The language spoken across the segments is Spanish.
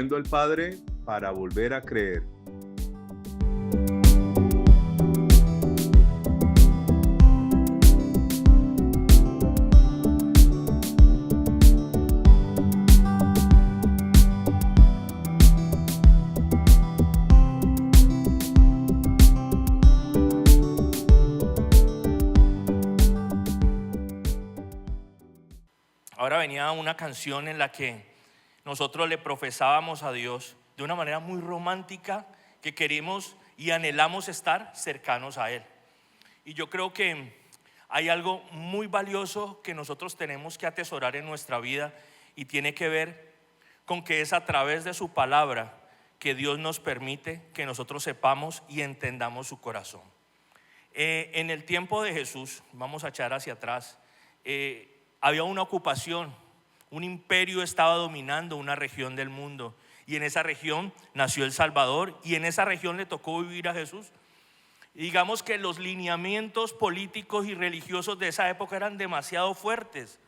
Conociendo al Padre para volver a creer. Ahora venía una canción en la que nosotros le profesábamos a Dios de una manera muy romántica que queremos y anhelamos estar cercanos a Él. Y yo creo que hay algo muy valioso que nosotros tenemos que atesorar en nuestra vida y tiene que ver con que es a través de su palabra que Dios nos permite que nosotros sepamos y entendamos su corazón. En el tiempo de Jesús, vamos a echar hacia atrás, había una ocupación, un imperio estaba dominando una región del mundo y en esa región nació el Salvador y en esa región le tocó vivir a Jesús. Y digamos que los lineamientos políticos y religiosos de esa época eran demasiado fuertes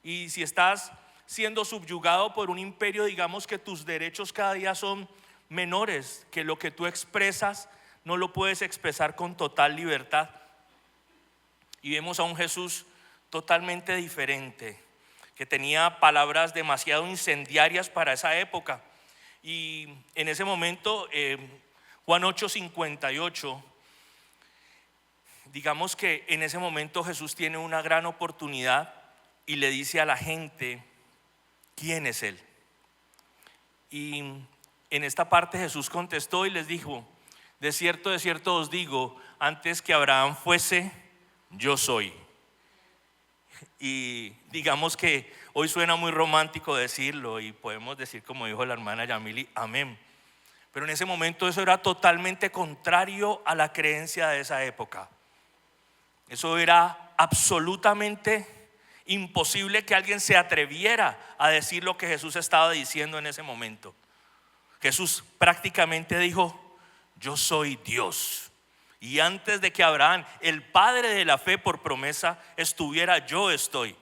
y si estás siendo subyugado por un imperio, digamos que tus derechos cada día son menores, que lo que tú expresas no lo puedes expresar con total libertad. Y vemos a un Jesús totalmente diferente, que tenía palabras demasiado incendiarias para esa época. Y en ese momento, Juan 8:58, digamos que en ese momento Jesús tiene una gran oportunidad y le dice a la gente quién es Él. Y en esta parte Jesús contestó y les dijo: de cierto os digo, antes que Abraham fuese, yo soy. Y digamos que hoy suena muy romántico decirlo y podemos decir, como dijo la hermana Yamili, amén. Pero en ese momento eso era totalmente contrario a la creencia de esa época. Eso era absolutamente imposible que alguien se atreviera a decir lo que Jesús estaba diciendo en ese momento. Jesús prácticamente dijo: yo soy Dios. Y antes de que Abraham, el padre de la fe por promesa, estuviera, yo estoy.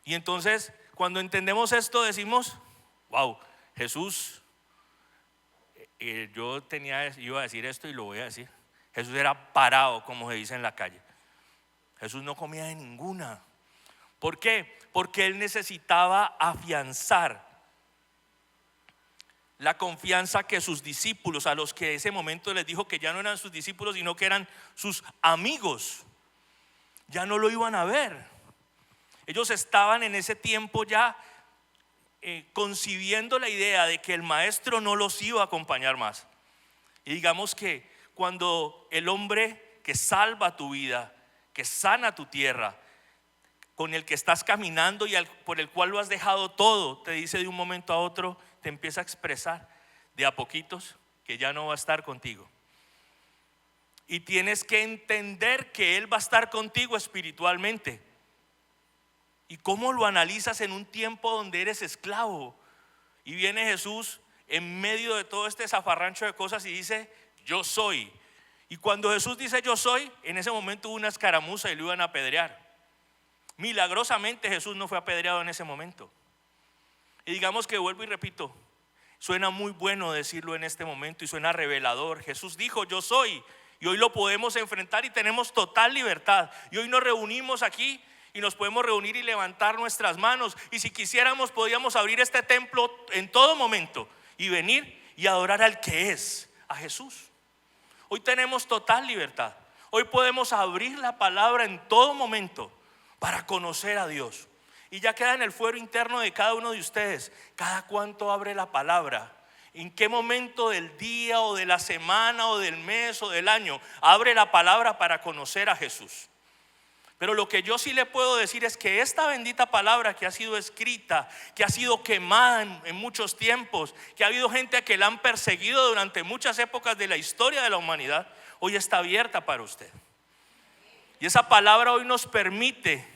Y entonces cuando entendemos esto decimos: wow, Jesús, iba a decir esto y lo voy a decir. Jesús era parado, como se dice en la calle. Jesús no comía de ninguna. ¿Por qué? Porque Él necesitaba afianzar la confianza que sus discípulos, a los que en ese momento les dijo que ya no eran sus discípulos sino que eran sus amigos, ya no lo iban a ver. Ellos estaban en ese tiempo ya concibiendo la idea de que el maestro no los iba a acompañar más. Y digamos que cuando el hombre que salva tu vida, que sana tu tierra, con el que estás caminando y por el cual lo has dejado todo, te dice de un momento a otro, te empieza a expresar de a poquitos que ya no va a estar contigo. Y tienes que entender que Él va a estar contigo espiritualmente. ¿Y cómo lo analizas en un tiempo donde eres esclavo? Y viene Jesús en medio de todo este zafarrancho de cosas y dice: yo soy. Y cuando Jesús dice yo soy, en ese momento hubo una escaramuza y lo iban a apedrear. Milagrosamente Jesús no fue apedreado en ese momento. Y digamos que, vuelvo y repito, suena muy bueno decirlo en este momento y suena revelador. Jesús dijo yo soy, y hoy lo podemos enfrentar y tenemos total libertad. Y hoy nos reunimos aquí y nos podemos reunir y levantar nuestras manos, y si quisiéramos podríamos abrir este templo en todo momento y venir y adorar al que es, a Jesús. Hoy tenemos total libertad. Hoy podemos abrir la palabra en todo momento para conocer a Dios. Y ya queda en el fuero interno de cada uno de ustedes: cada cuánto abre la palabra, en qué momento del día o de la semana o del mes o del año abre la palabra para conocer a Jesús. Pero lo que yo sí le puedo decir es que esta bendita palabra que ha sido escrita, que ha sido quemada en muchos tiempos, que ha habido gente que la han perseguido durante muchas épocas de la historia de la humanidad, hoy está abierta para usted. Y esa palabra hoy nos permite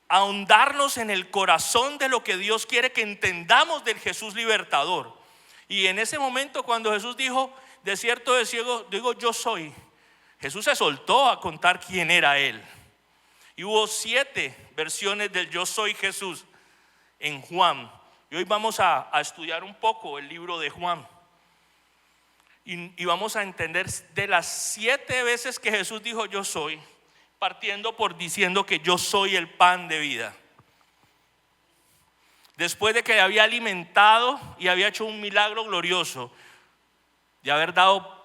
ahondarnos en el corazón de lo que Dios quiere que entendamos del Jesús libertador. Y en ese momento, cuando Jesús dijo de cierto digo yo soy, Jesús se soltó a contar quién era Él. Y hubo 7 versiones del yo soy Jesús en Juan, Y hoy vamos a estudiar un poco el libro de Juan. Y vamos a entender de las 7 veces que Jesús dijo yo soy, partiendo por diciendo que yo soy el pan de vida. Después de que había alimentado y había hecho un milagro glorioso, de haber dado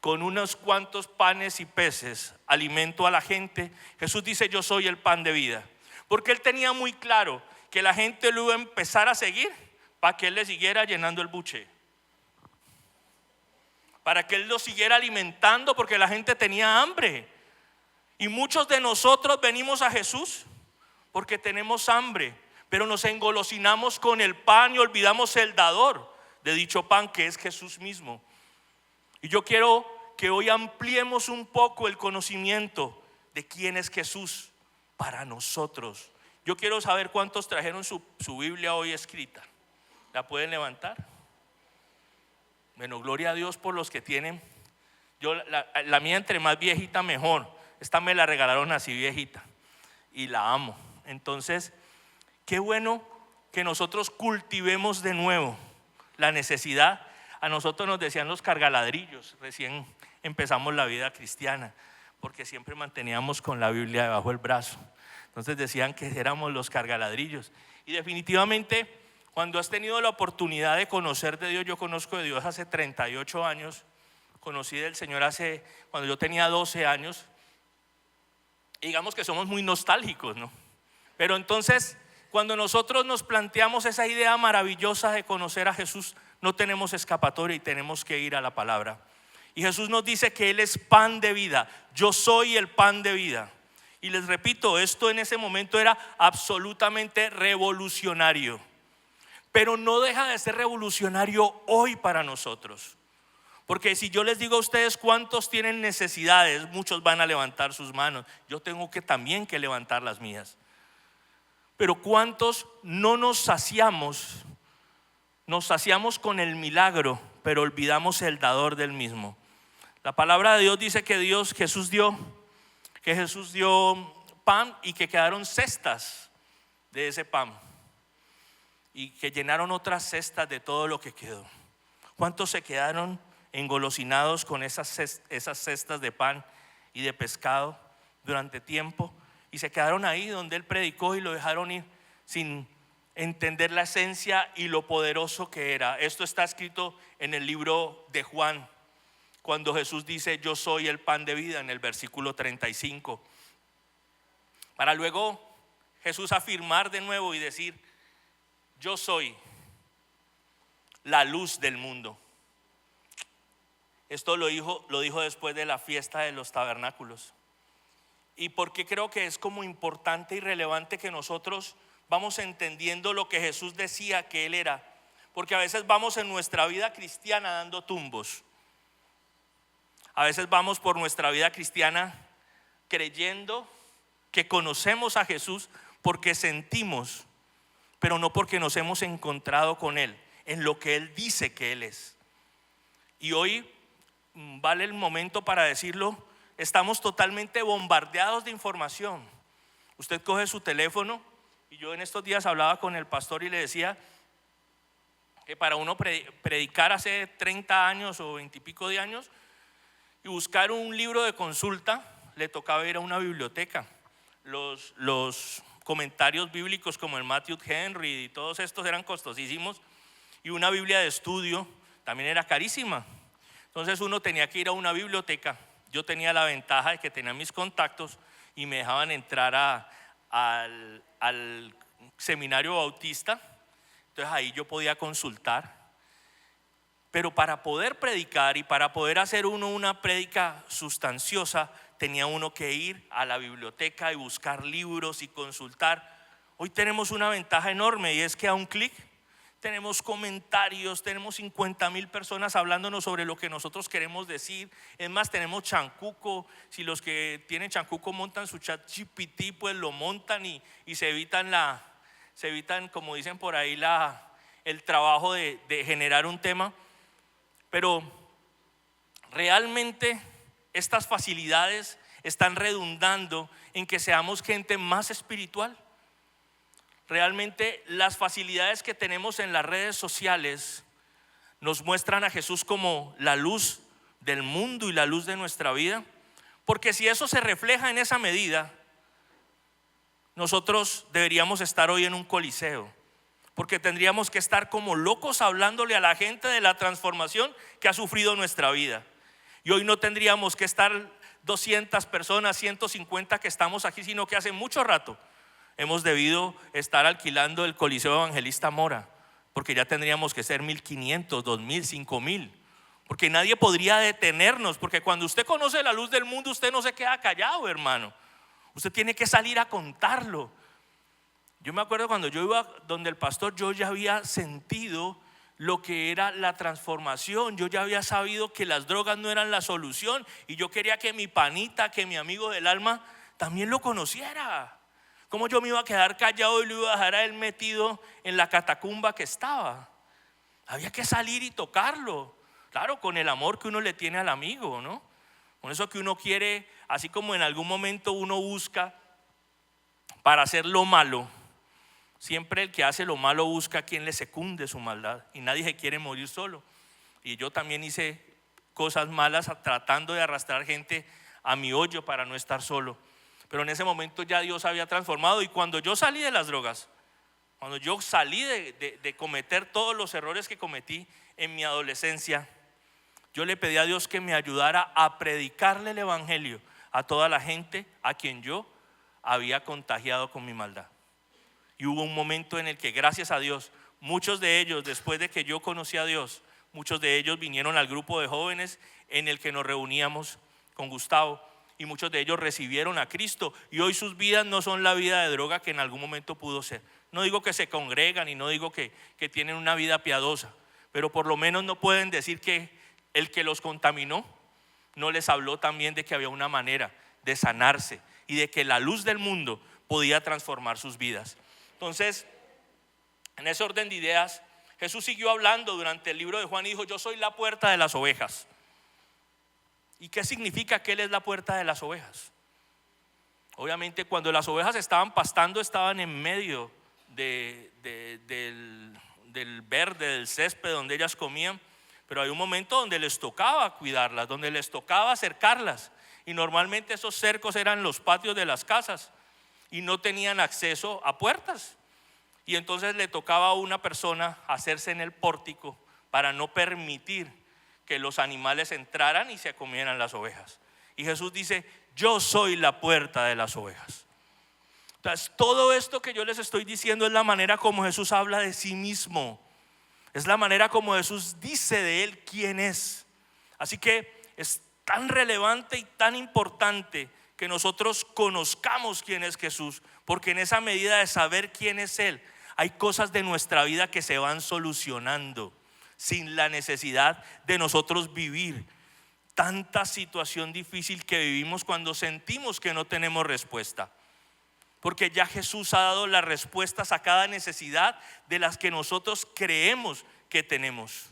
con unos cuantos panes y peces alimento a la gente, Jesús dice yo soy el pan de vida. Porque él tenía muy claro que la gente lo iba a empezar a seguir para que él le siguiera llenando el buche, para que él lo siguiera alimentando, porque la gente tenía hambre. Y muchos de nosotros venimos a Jesús porque tenemos hambre, pero nos engolosinamos con el pan y olvidamos el dador de dicho pan, que es Jesús mismo. Y yo quiero que hoy ampliemos un poco el conocimiento de quién es Jesús para nosotros. Yo quiero saber cuántos trajeron su Biblia hoy escrita. ¿La pueden levantar? Bueno, gloria a Dios por los que tienen. Yo la mía, entre más viejita mejor. Esta me la regalaron así viejita y la amo. Entonces, qué bueno que nosotros cultivemos de nuevo la necesidad. A nosotros nos decían los cargaladrillos, recién empezamos la vida cristiana, porque siempre manteníamos con la Biblia debajo del brazo. Entonces decían que éramos los cargaladrillos. Y definitivamente, cuando has tenido la oportunidad de conocer de Dios, yo conozco de Dios hace 38 años, conocí del Señor cuando yo tenía 12 años. Y digamos que somos muy nostálgicos, ¿no? Pero entonces, cuando nosotros nos planteamos esa idea maravillosa de conocer a Jesús, no tenemos escapatoria y tenemos que ir a la palabra. Y Jesús nos dice que Él es pan de vida. Yo soy el pan de vida. Y les repito, esto en ese momento era absolutamente revolucionario. Pero no deja de ser revolucionario hoy para nosotros. Porque si yo les digo a ustedes cuántos tienen necesidades, muchos van a levantar sus manos. Yo tengo que también que levantar las mías. Pero cuántos no nos saciamos. Nos saciamos con el milagro, pero olvidamos el dador del mismo. La palabra de Dios dice que Jesús dio pan y que quedaron cestas de ese pan. Y que llenaron otras cestas de todo lo que quedó. ¿Cuántos se quedaron engolosinados con esas cestas de pan y de pescado durante tiempo? Y se quedaron ahí donde Él predicó y lo dejaron ir sin entender la esencia y lo poderoso que era. Esto está escrito en el libro de Juan, cuando Jesús dice yo soy el pan de vida, en el versículo 35, para luego Jesús afirmar de nuevo y decir yo soy la luz del mundo. Esto lo dijo después de la fiesta de los tabernáculos. Y porque creo que es como importante y relevante que nosotros vamos entendiendo lo que Jesús decía que Él era. Porque a veces vamos en nuestra vida cristiana dando tumbos. A veces vamos por nuestra vida cristiana creyendo que conocemos a Jesús porque sentimos, pero no porque nos hemos encontrado con Él en lo que Él dice que Él es. Y hoy vale el momento para decirlo, estamos totalmente bombardeados de información. Usted coge su teléfono, y yo en estos días hablaba con el pastor y le decía que para uno predicar hace 30 años o 20 y pico de años y buscar un libro de consulta, le tocaba ir a una biblioteca. Los comentarios bíblicos como el Matthew Henry y todos estos eran costosísimos, y una Biblia de estudio también era carísima. Entonces uno tenía que ir a una biblioteca. Yo tenía la ventaja de que tenía mis contactos y me dejaban entrar al seminario bautista. Entonces ahí yo podía consultar. Pero para poder predicar y para poder hacer uno una prédica sustanciosa, tenía uno que ir a la biblioteca y buscar libros y consultar. Hoy tenemos una ventaja enorme, y es que a un clic tenemos comentarios, tenemos 50,000 personas hablándonos sobre lo que nosotros queremos decir. Es más, tenemos Chancuco. Si los que tienen Chancuco montan su chat GPT, pues lo montan y se evitan, como dicen por ahí, el trabajo de generar un tema. Pero realmente estas facilidades están redundando en que seamos gente más espiritual. realmente las facilidades que tenemos en las redes sociales nos muestran a Jesús como la luz del mundo y la luz de nuestra vida. Porque si eso se refleja en esa medida, nosotros deberíamos estar hoy en un coliseo, porque tendríamos que estar como locos hablándole a la gente de la transformación que ha sufrido nuestra vida. Y hoy no tendríamos que estar 200 personas, 150 que estamos aquí, sino que hace mucho rato hemos debido estar alquilando el Coliseo Evangelista Mora, porque ya tendríamos que ser 1500, 2000, 5000, porque nadie podría detenernos, porque cuando usted conoce la luz del mundo, usted no se queda callado, hermano. Usted tiene que salir a contarlo. Yo me acuerdo cuando yo iba donde el pastor, yo ya había sentido lo que era la transformación. Yo ya había sabido que las drogas no eran la solución, y yo quería que mi panita, que mi amigo del alma también lo conociera. ¿Cómo yo me iba a quedar callado y lo iba a dejar a él metido en la catacumba que estaba? Había que salir y tocarlo. Claro, con el amor que uno le tiene al amigo, ¿no? Con eso que uno quiere, así como en algún momento uno busca para hacer lo malo. Siempre el que hace lo malo busca a quien le secunde su maldad, y nadie se quiere morir solo. Y yo también hice cosas malas tratando de arrastrar gente a mi hoyo para no estar solo. Pero en ese momento ya Dios había transformado, y cuando yo salí de las drogas, cuando yo salí de cometer todos los errores que cometí en mi adolescencia, yo le pedí a Dios que me ayudara a predicarle el evangelio a toda la gente a quien yo había contagiado con mi maldad. Y hubo un momento en el que, gracias a Dios, muchos de ellos, después de que yo conocí a Dios, muchos de ellos vinieron al grupo de jóvenes en el que nos reuníamos con Gustavo, y muchos de ellos recibieron a Cristo, y hoy sus vidas no son la vida de droga que en algún momento pudo ser. No digo que se congregan y no digo que tienen una vida piadosa, pero por lo menos no pueden decir que el que los contaminó no les habló también de que había una manera de sanarse y de que la luz del mundo podía transformar sus vidas. Entonces, en ese orden de ideas, Jesús siguió hablando durante el libro de Juan y dijo: yo soy la puerta de las ovejas. ¿Y qué significa que Él es la puerta de las ovejas? Obviamente, cuando las ovejas estaban pastando, estaban en medio del verde, del césped donde ellas comían, pero hay un momento donde les tocaba cuidarlas, donde les tocaba cercarlas, y normalmente esos cercos eran los patios de las casas y no tenían acceso a puertas, y entonces le tocaba a una persona hacerse en el pórtico para no permitir que los animales entraran y se comieran las ovejas. Y Jesús dice: yo soy la puerta de las ovejas. Entonces, todo esto que yo les estoy diciendo es la manera como Jesús habla de sí mismo, es la manera como Jesús dice de Él quién es. Así que es tan relevante y tan importante que nosotros conozcamos quién es Jesús, porque en esa medida de saber quién es Él, hay cosas de nuestra vida que se van solucionando sin la necesidad de nosotros vivir tanta situación difícil que vivimos cuando sentimos que no tenemos respuesta, porque ya Jesús ha dado las respuestas a cada necesidad de las que nosotros creemos que tenemos.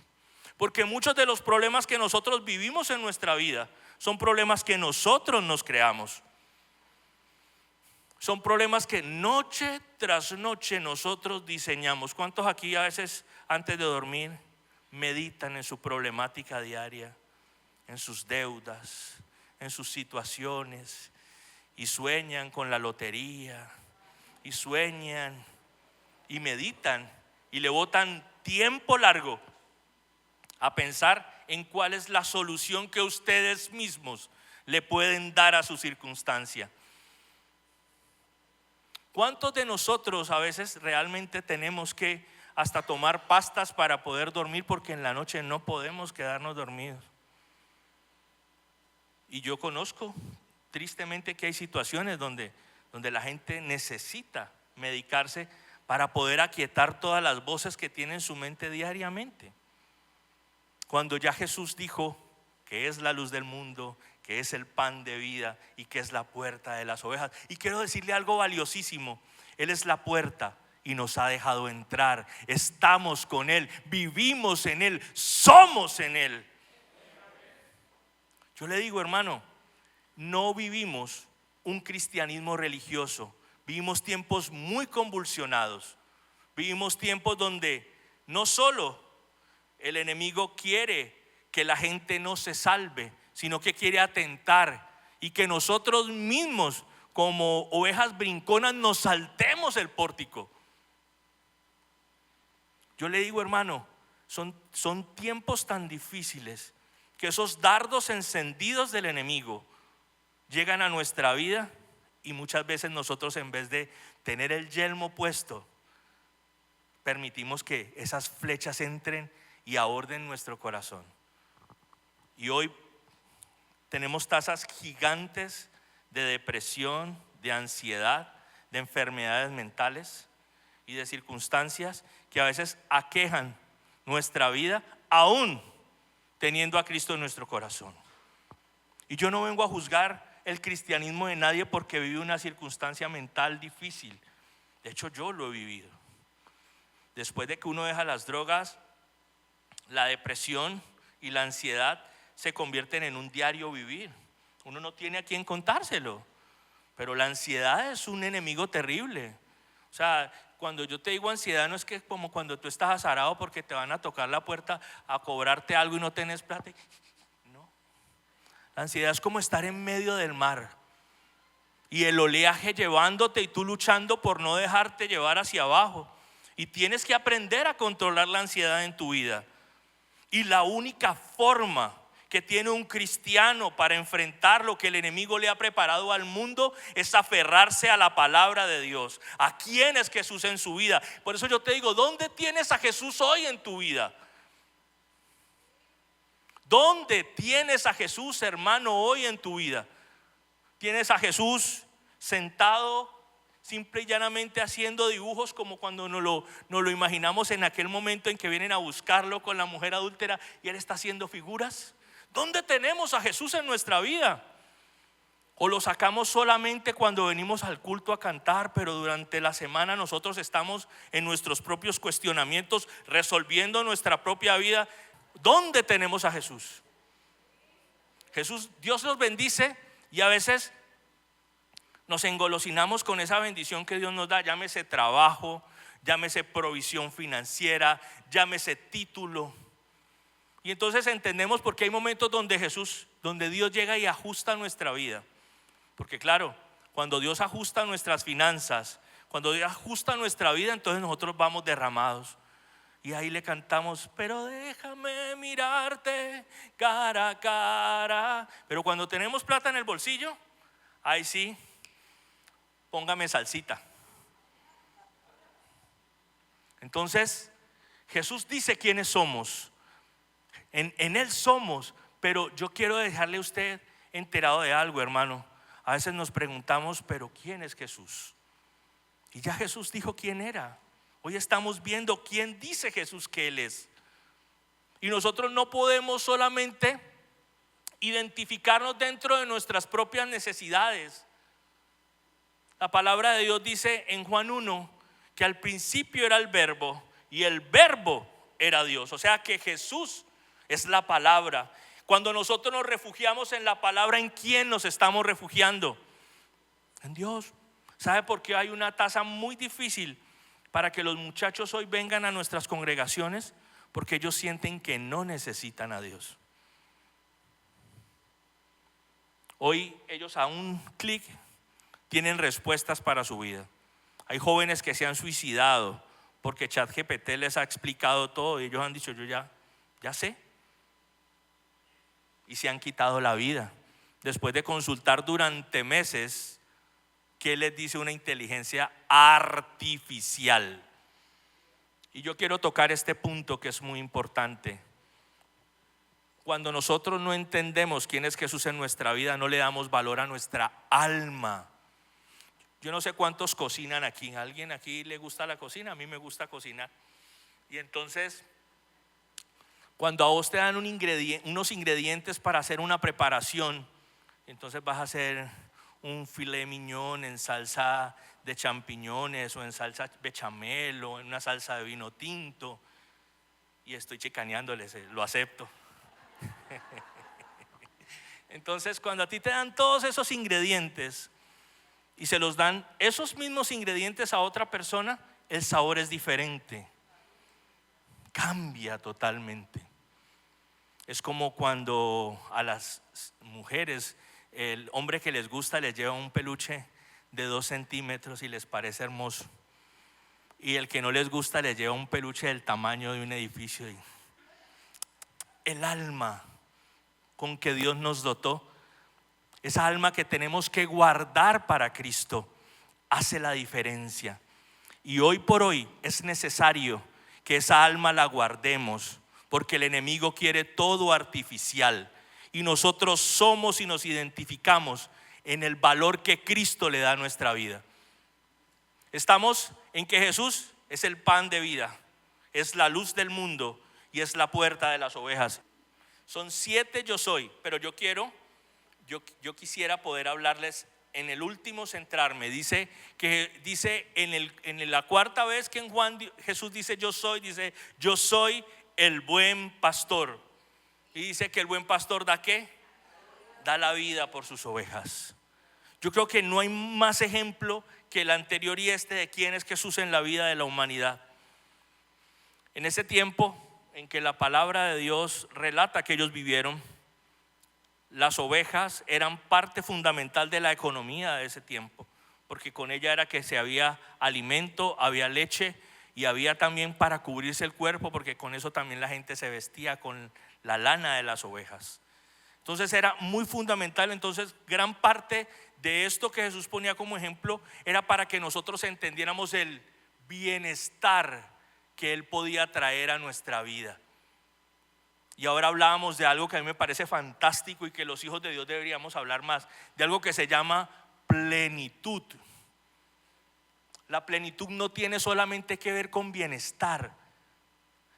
Porque muchos de los problemas que nosotros vivimos en nuestra vida son problemas que nosotros nos creamos. Son problemas que noche tras noche nosotros diseñamos. ¿Cuántos aquí a veces antes de dormir meditan en su problemática diaria, en sus deudas, en sus situaciones, y sueñan con la lotería, y sueñan y meditan y le botan tiempo largo a pensar en cuál es la solución que ustedes mismos le pueden dar a su circunstancia? ¿Cuántos de nosotros a veces realmente tenemos que hasta tomar pastas para poder dormir, porque en la noche no podemos quedarnos dormidos? Y yo conozco tristemente que hay situaciones donde la gente necesita medicarse para poder aquietar todas las voces que tiene en su mente diariamente. Cuando ya Jesús dijo que es la luz del mundo, que es el pan de vida y que es la puerta de las ovejas. Y quiero decirle algo valiosísimo: Él es la puerta y nos ha dejado entrar. Estamos con Él, vivimos en Él, somos en Él. Yo le digo, hermano, no vivimos un cristianismo religioso, Vivimos tiempos muy convulsionados. Vivimos tiempos donde no solo el enemigo quiere que la gente no se salve, sino que quiere atentar y que nosotros mismos, como ovejas brinconas, nos saltemos el pórtico. Yo le digo, hermano, son tiempos tan difíciles que esos dardos encendidos del enemigo llegan a nuestra vida y muchas veces nosotros, en vez de tener el yelmo puesto, permitimos que esas flechas entren y aborden nuestro corazón. Y hoy tenemos tasas gigantes de depresión, de ansiedad, de enfermedades mentales y de circunstancias que a veces aquejan nuestra vida, aún teniendo a Cristo en nuestro corazón. Y yo no vengo a juzgar el cristianismo de nadie porque vive una circunstancia mental difícil. De hecho, yo lo he vivido. Después de que uno deja las drogas, la depresión y la ansiedad se convierten en un diario vivir. Uno no tiene a quién contárselo, pero la ansiedad es un enemigo terrible. O sea, cuando yo te digo ansiedad, no es que como cuando tú estás azarado porque te van a tocar la puerta a cobrarte algo y no tenés plata. No, la ansiedad es como estar en medio del mar y el oleaje llevándote y tú luchando por no dejarte llevar hacia abajo. Y tienes que aprender a controlar la ansiedad en tu vida. Y la única forma que tiene un cristiano para enfrentar lo que el enemigo le ha preparado al mundo es aferrarse a la palabra de Dios. ¿A quién es Jesús en su vida? Por eso yo te digo, ¿dónde tienes a Jesús hoy en tu vida? ¿Dónde tienes a Jesús, hermano, hoy en tu vida? ¿Tienes a Jesús sentado simple y llanamente haciendo dibujos como cuando nos lo imaginamos en aquel momento en que vienen a buscarlo con la mujer adúltera y él está haciendo figuras? ¿Dónde tenemos a Jesús en nuestra vida? ¿O lo sacamos solamente cuando venimos al culto a cantar, pero durante la semana nosotros estamos en nuestros propios cuestionamientos, resolviendo nuestra propia vida? ¿Dónde tenemos a Jesús? Jesús, Dios nos bendice y a veces nos engolosinamos con esa bendición que Dios nos da, llámese trabajo, llámese provisión financiera, llámese título. Y entonces entendemos por qué hay momentos donde Dios llega y ajusta nuestra vida. Porque claro, cuando Dios ajusta nuestras finanzas, cuando Dios ajusta nuestra vida, entonces nosotros vamos derramados. Y ahí le cantamos, pero déjame mirarte cara a cara. Pero cuando tenemos plata en el bolsillo, ahí sí, póngame salsita. Entonces, Jesús dice quiénes somos. En Él somos, pero yo quiero dejarle a usted enterado de algo, hermano. A veces nos preguntamos, pero ¿quién es Jesús? Y ya Jesús dijo quién era. Hoy estamos viendo quién dice Jesús que Él es. Y nosotros no podemos solamente identificarnos dentro de nuestras propias necesidades. La palabra de Dios dice en Juan 1 que al principio era el verbo y el verbo era Dios. O sea que Jesús es la palabra. Cuando nosotros nos refugiamos en la palabra, ¿en quién nos estamos refugiando? En Dios. ¿Sabe por qué hay una tasa muy difícil para que los muchachos hoy vengan a nuestras congregaciones? Porque ellos sienten que no necesitan a Dios. Hoy ellos a un clic tienen respuestas para su vida. Hay jóvenes que se han suicidado porque ChatGPT les ha explicado todo y ellos han dicho, yo ya sé. Y se han quitado la vida después de consultar durante meses qué les dice una inteligencia artificial. Y yo quiero tocar este punto que es muy importante. Cuando nosotros no entendemos quién es Jesús en nuestra vida, no le damos valor a nuestra alma. Yo no sé cuántos cocinan aquí. ¿A alguien aquí le gusta la cocina? A mí me gusta cocinar. Y entonces, cuando a vos te dan unos ingredientes para hacer una preparación, entonces vas a hacer un filet mignon en salsa de champiñones o en salsa bechamel o en una salsa de vino tinto, y estoy chicaneándoles, lo acepto. Entonces, cuando a ti te dan todos esos ingredientes, y se los dan esos mismos ingredientes a otra persona, el sabor es diferente, cambia totalmente. Es como cuando a las mujeres, el hombre que les gusta les lleva un peluche de 2 centímetros y les parece hermoso, y el que no les gusta les lleva un peluche del tamaño de un edificio. El alma con que Dios nos dotó, esa alma que tenemos que guardar para Cristo, hace la diferencia. Y hoy por hoy es necesario que esa alma la guardemos, porque el enemigo quiere todo artificial, y nosotros somos y nos identificamos en el valor que Cristo le da a nuestra vida. Estamos en que Jesús es el pan de vida, es la luz del mundo y es la puerta de las ovejas. Son 7 yo soy, pero yo quisiera poder hablarles en el último, centrarme. Dice en la cuarta vez que en Juan Jesús dice yo soy el buen pastor. Y dice que el buen pastor da ¿qué? Da la vida por sus ovejas. Yo creo que no hay más ejemplo que el anterior y de quién es Jesús en la vida de la humanidad. En ese tiempo en que la palabra de Dios relata que ellos vivieron, las ovejas eran parte fundamental de la economía de ese tiempo, porque con ella era que se había alimento, había leche y había también para cubrirse el cuerpo, porque con eso también la gente se vestía, con la lana de las ovejas. Entonces era muy fundamental. Entonces gran parte de esto que Jesús ponía como ejemplo era para que nosotros entendiéramos el bienestar que Él podía traer a nuestra vida. Y ahora hablábamos de algo que a mí me parece fantástico y que los hijos de Dios deberíamos hablar más, de algo que se llama plenitud. La plenitud no tiene solamente que ver con bienestar,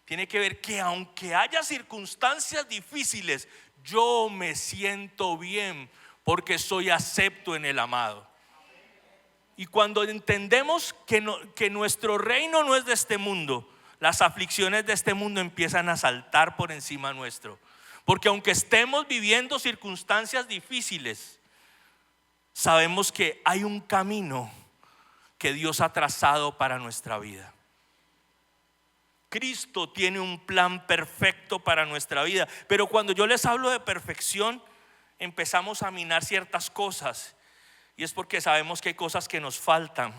tiene que ver que aunque haya circunstancias difíciles, yo me siento bien porque soy acepto en el amado. Y cuando entendemos que nuestro reino no es de este mundo, las aflicciones de este mundo empiezan a saltar por encima nuestro, porque aunque estemos viviendo circunstancias difíciles, sabemos que hay un camino que Dios ha trazado para nuestra vida. Cristo tiene un plan perfecto para nuestra vida, pero cuando yo les hablo de perfección, empezamos a minar ciertas cosas, y es porque sabemos que hay cosas que nos faltan,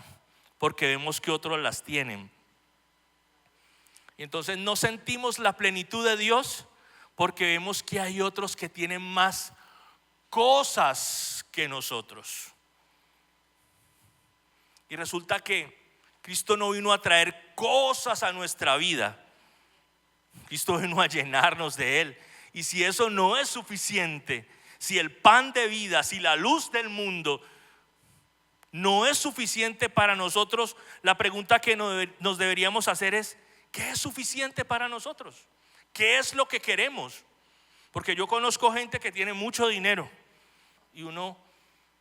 porque vemos que otros las tienen. Y entonces no sentimos la plenitud de Dios porque vemos que hay otros que tienen más cosas que nosotros. Y resulta que Cristo no vino a traer cosas a nuestra vida, Cristo vino a llenarnos de Él. Y si eso no es suficiente, si el pan de vida, si la luz del mundo no es suficiente para nosotros, la pregunta que nos deberíamos hacer es: ¿qué es suficiente para nosotros? ¿Qué es lo que queremos? Porque yo conozco gente que tiene mucho dinero y uno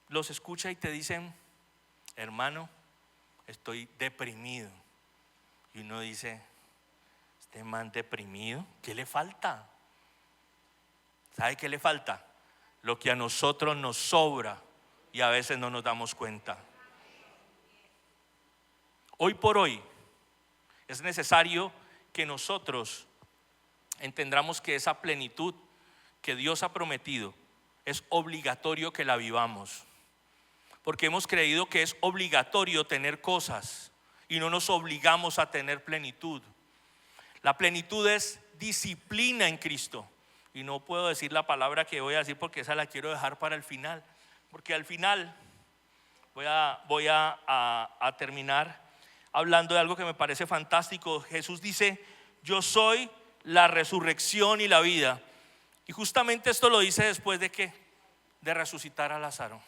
los escucha y te dicen: hermano, estoy deprimido. Y uno dice: este man deprimido, ¿qué le falta? ¿Sabe qué le falta? Lo que a nosotros nos sobra y a veces no nos damos cuenta. Hoy por hoy es necesario que nosotros entendamos que esa plenitud que Dios ha prometido es obligatorio que la vivamos, porque hemos creído que es obligatorio tener cosas y no nos obligamos a tener plenitud. La plenitud es disciplina en Cristo, y no puedo decir la palabra que voy a decir porque esa la quiero dejar para el final, porque al final voy a terminar hablando de algo que me parece fantástico. Jesús dice: yo soy la resurrección y la vida. Y justamente esto lo dice después de ¿qué? De resucitar a Lázaro.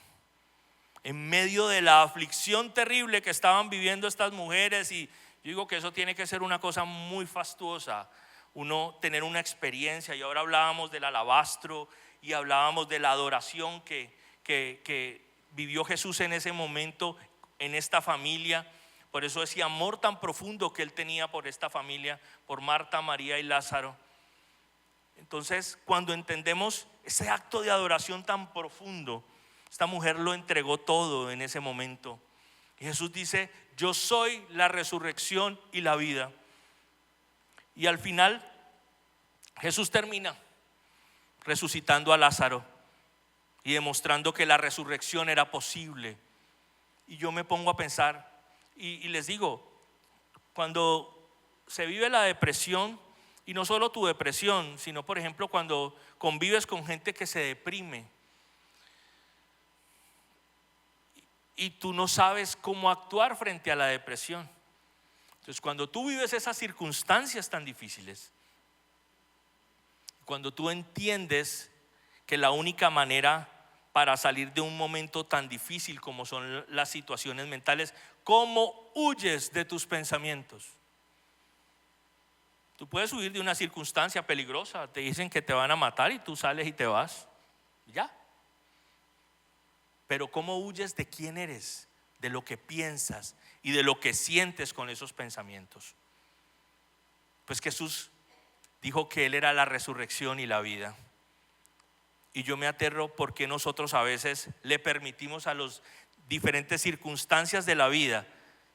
En medio de la aflicción terrible que estaban viviendo estas mujeres, y yo digo que eso tiene que ser una cosa muy fastuosa, uno tener una experiencia. Y ahora hablábamos del alabastro y hablábamos de la adoración que vivió Jesús en ese momento, en esta familia. Por eso ese amor tan profundo que Él tenía por esta familia, por Marta, María y Lázaro. Entonces, cuando entendemos ese acto de adoración tan profundo, Esta mujer lo entregó todo en ese momento. Y Jesús dice: yo soy la resurrección y la vida. Y al final Jesús termina resucitando a Lázaro y demostrando que la resurrección era posible. Y yo me pongo a pensar y les digo, cuando se vive la depresión, y no solo tu depresión, sino por ejemplo cuando convives con gente que se deprime y tú no sabes cómo actuar frente a la depresión. Entonces, cuando tú vives esas circunstancias tan difíciles, cuando tú entiendes que la única manera para salir de un momento tan difícil como son las situaciones mentales, ¿cómo huyes de tus pensamientos? Tú puedes huir de una circunstancia peligrosa, te dicen que te van a matar y tú sales y te vas, ya. Pero ¿cómo huyes de quién eres, de lo que piensas y de lo que sientes con esos pensamientos? Pues Jesús dijo que Él era la resurrección y la vida. Y yo me aterro porque nosotros a veces le permitimos a las diferentes circunstancias de la vida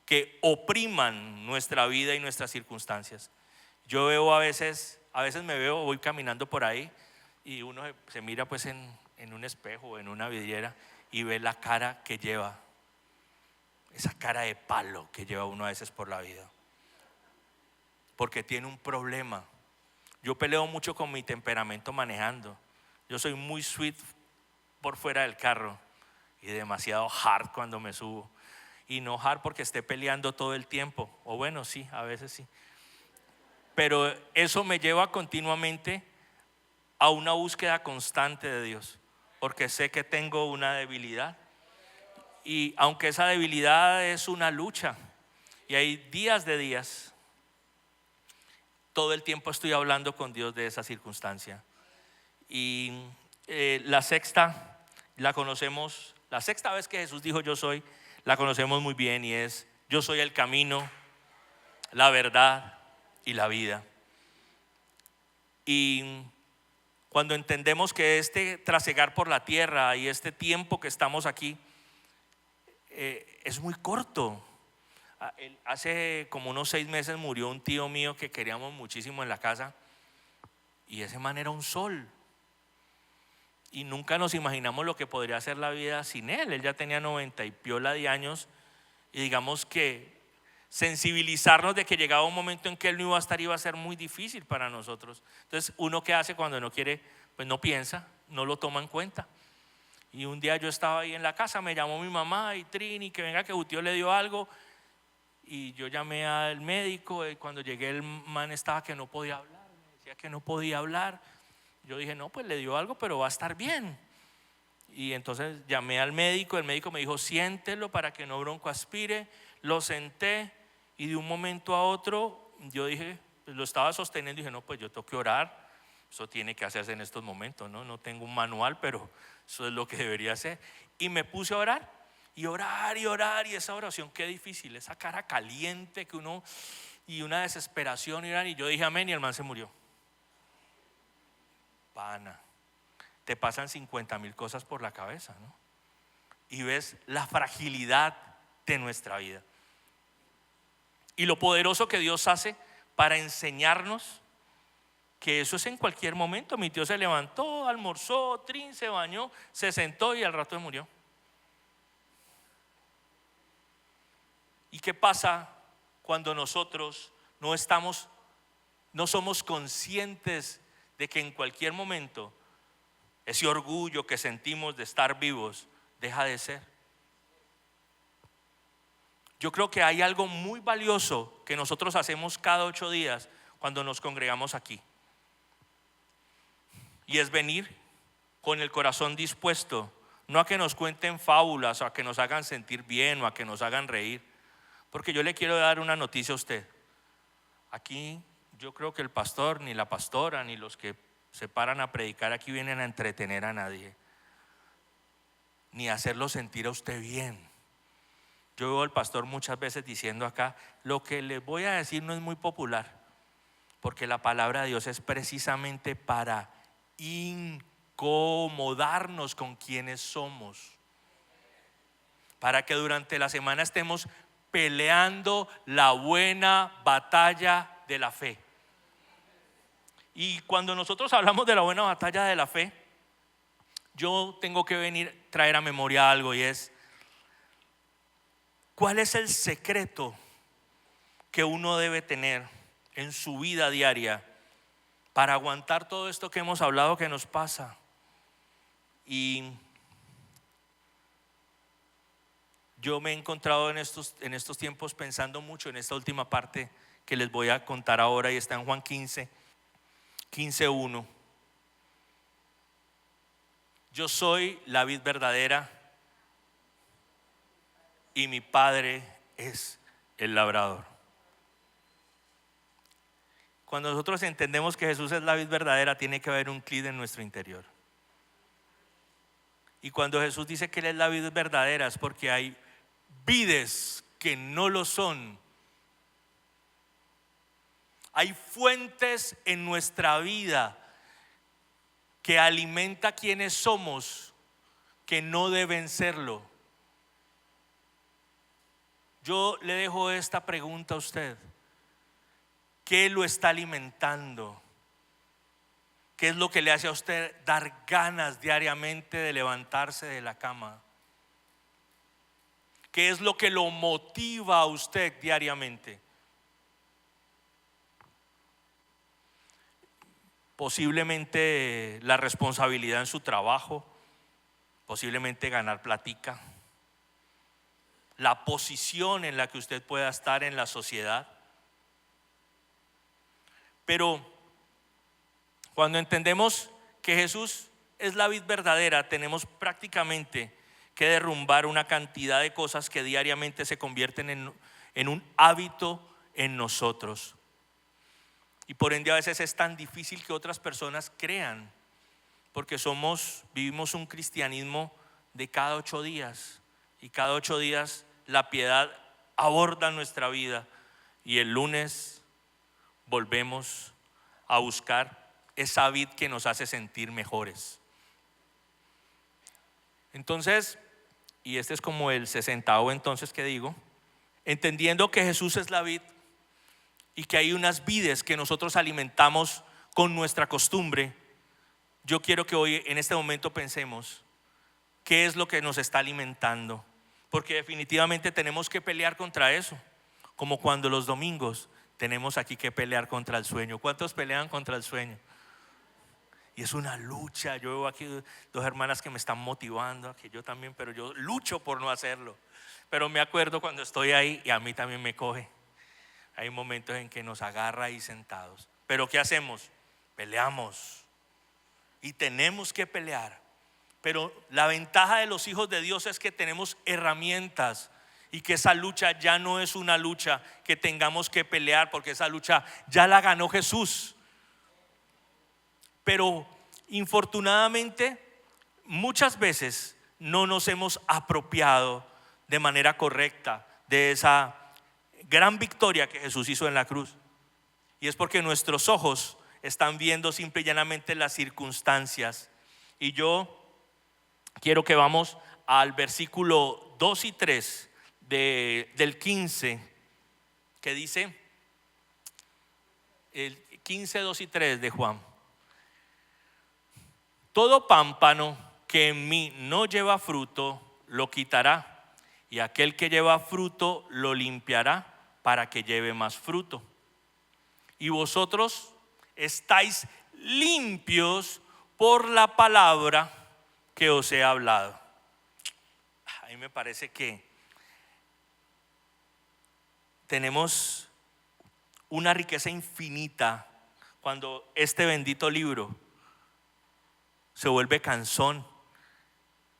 que opriman nuestra vida y nuestras circunstancias. Yo veo a veces me veo, voy caminando por ahí y uno se mira pues en un espejo o en una vidriera y ve la cara que lleva, esa cara de palo que lleva uno a veces por la vida, porque tiene un problema. Yo peleo mucho con mi temperamento manejando. Yo soy muy sweet por fuera del carro y demasiado hard cuando me subo. Y no hard porque esté peleando todo el tiempo, o bueno, sí, a veces sí. Pero eso me lleva continuamente a una búsqueda constante de Dios, porque sé que tengo una debilidad. Y aunque esa debilidad es una lucha, y hay días de días, todo el tiempo estoy hablando con Dios de esa circunstancia. Y la sexta, la conocemos, la sexta vez que Jesús dijo yo soy, la conocemos muy bien, y es: yo soy el camino, la verdad y la vida. Y cuando entendemos que este trasegar por la tierra y este tiempo que estamos aquí es muy corto. Hace como unos 6 meses murió un tío mío que queríamos muchísimo en la casa, y ese man era un sol, y nunca nos imaginamos lo que podría ser la vida sin él. Él ya tenía 90 y piola de años, y digamos que sensibilizarnos de que llegaba un momento en que él no iba a estar iba a ser muy difícil para nosotros. Entonces, uno que hace cuando no quiere, pues no piensa, no lo toma en cuenta. Y un día yo estaba ahí en la casa, me llamó mi mamá y Trini, que venga que Gutiérrez le dio algo, y yo llamé al médico. Y cuando llegué el man estaba que no podía hablar, me decía que no podía hablar. Yo dije: no, pues le dio algo, pero va a estar bien. Y entonces llamé al médico, el médico me dijo: siéntelo para que no broncoaspire. Lo senté, y de un momento a otro yo dije, pues lo estaba sosteniendo, y dije: no, pues yo tengo que orar, eso tiene que hacerse en estos momentos, no tengo un manual, pero eso es lo que debería hacer. Y me puse a orar, y orar, y orar, y esa oración qué difícil, esa cara caliente que uno, y una desesperación, y yo dije amén, y el man se murió. Pana, te pasan 50,000 cosas por la cabeza, ¿no? Y ves la fragilidad de nuestra vida y lo poderoso que Dios hace para enseñarnos que eso es en cualquier momento. Mi tío se levantó, almorzó, Trin se bañó, se sentó y al rato murió. ¿Y qué pasa cuando nosotros no somos conscientes de que en cualquier momento ese orgullo que sentimos de estar vivos deja de ser? Yo creo que hay algo muy valioso que nosotros hacemos cada 8 días cuando nos congregamos aquí, y es venir con el corazón dispuesto, no a que nos cuenten fábulas, o a que nos hagan sentir bien, o a que nos hagan reír. Porque yo le quiero dar una noticia a usted. Aquí yo creo que el pastor, ni la pastora, ni los que se paran a predicar aquí vienen a entretener a nadie, ni a hacerlo sentir a usted bien. Yo veo al pastor muchas veces diciendo acá: lo que les voy a decir no es muy popular, porque la palabra de Dios es precisamente para incomodarnos con quienes somos. para que durante la semana estemos peleando la buena batalla de la fe. Y cuando nosotros hablamos de la buena batalla de la fe, yo tengo que traer a memoria algo, y es: ¿cuál es el secreto que uno debe tener en su vida diaria para aguantar todo esto que hemos hablado que nos pasa? Y yo me he encontrado en estos tiempos pensando mucho en esta última parte que les voy a contar ahora, y está en Juan 15:1. Yo soy la vid verdadera y mi Padre es el labrador. Cuando nosotros entendemos que Jesús es la vid verdadera, tiene que haber un clic en nuestro interior. Y cuando Jesús dice que Él es la vid verdadera, es porque hay vides que no lo son. Hay fuentes en nuestra vida que alimenta quienes somos, que no deben serlo. Yo le dejo esta pregunta a usted: ¿qué lo está alimentando? ¿Qué es lo que le hace a usted dar ganas diariamente de levantarse de la cama? ¿Qué es lo que lo motiva a usted diariamente? Posiblemente la responsabilidad en su trabajo, posiblemente ganar platica, la posición en la que usted pueda estar en la sociedad. Pero cuando entendemos que Jesús es la vid verdadera, tenemos prácticamente que derrumbar una cantidad de cosas que diariamente se convierten en un hábito en nosotros. Y por ende a veces es tan difícil que otras personas crean, porque vivimos un cristianismo de cada 8 días, y cada 8 días la piedad aborda nuestra vida, y el lunes volvemos a buscar esa vid que nos hace sentir mejores. Entonces, y este es como el 60º entonces que digo, entendiendo que Jesús es la vid y que hay unas vides que nosotros alimentamos con nuestra costumbre, yo quiero que hoy en este momento pensemos qué es lo que nos está alimentando, porque definitivamente tenemos que pelear contra eso, como cuando los domingos tenemos aquí que pelear contra el sueño. ¿Cuántos pelean contra el sueño? Y es una lucha. Yo veo aquí 2 hermanas que me están motivando, que yo también, pero yo lucho por no hacerlo. Pero me acuerdo cuando estoy ahí y a mí también me coge. Hay momentos en que nos agarra ahí sentados. Pero ¿qué hacemos? Peleamos. Y tenemos que pelear. Pero la ventaja de los hijos de Dios es que tenemos herramientas, y que esa lucha ya no es una lucha que tengamos que pelear, porque esa lucha ya la ganó Jesús. Pero infortunadamente muchas veces no nos hemos apropiado de manera correcta de esa gran victoria que Jesús hizo en la cruz. Y es porque nuestros ojos están viendo simple y llanamente las circunstancias. Y yo quiero que vamos al versículo 2 y 3 del 15, que dice, el 15, 2 y 3 de Juan: todo pámpano que en mí no lleva fruto lo quitará, y aquel que lleva fruto lo limpiará para que lleve más fruto. Y vosotros estáis limpios por la palabra que os he hablado. A mí me parece que tenemos una riqueza infinita cuando este bendito libro se vuelve canción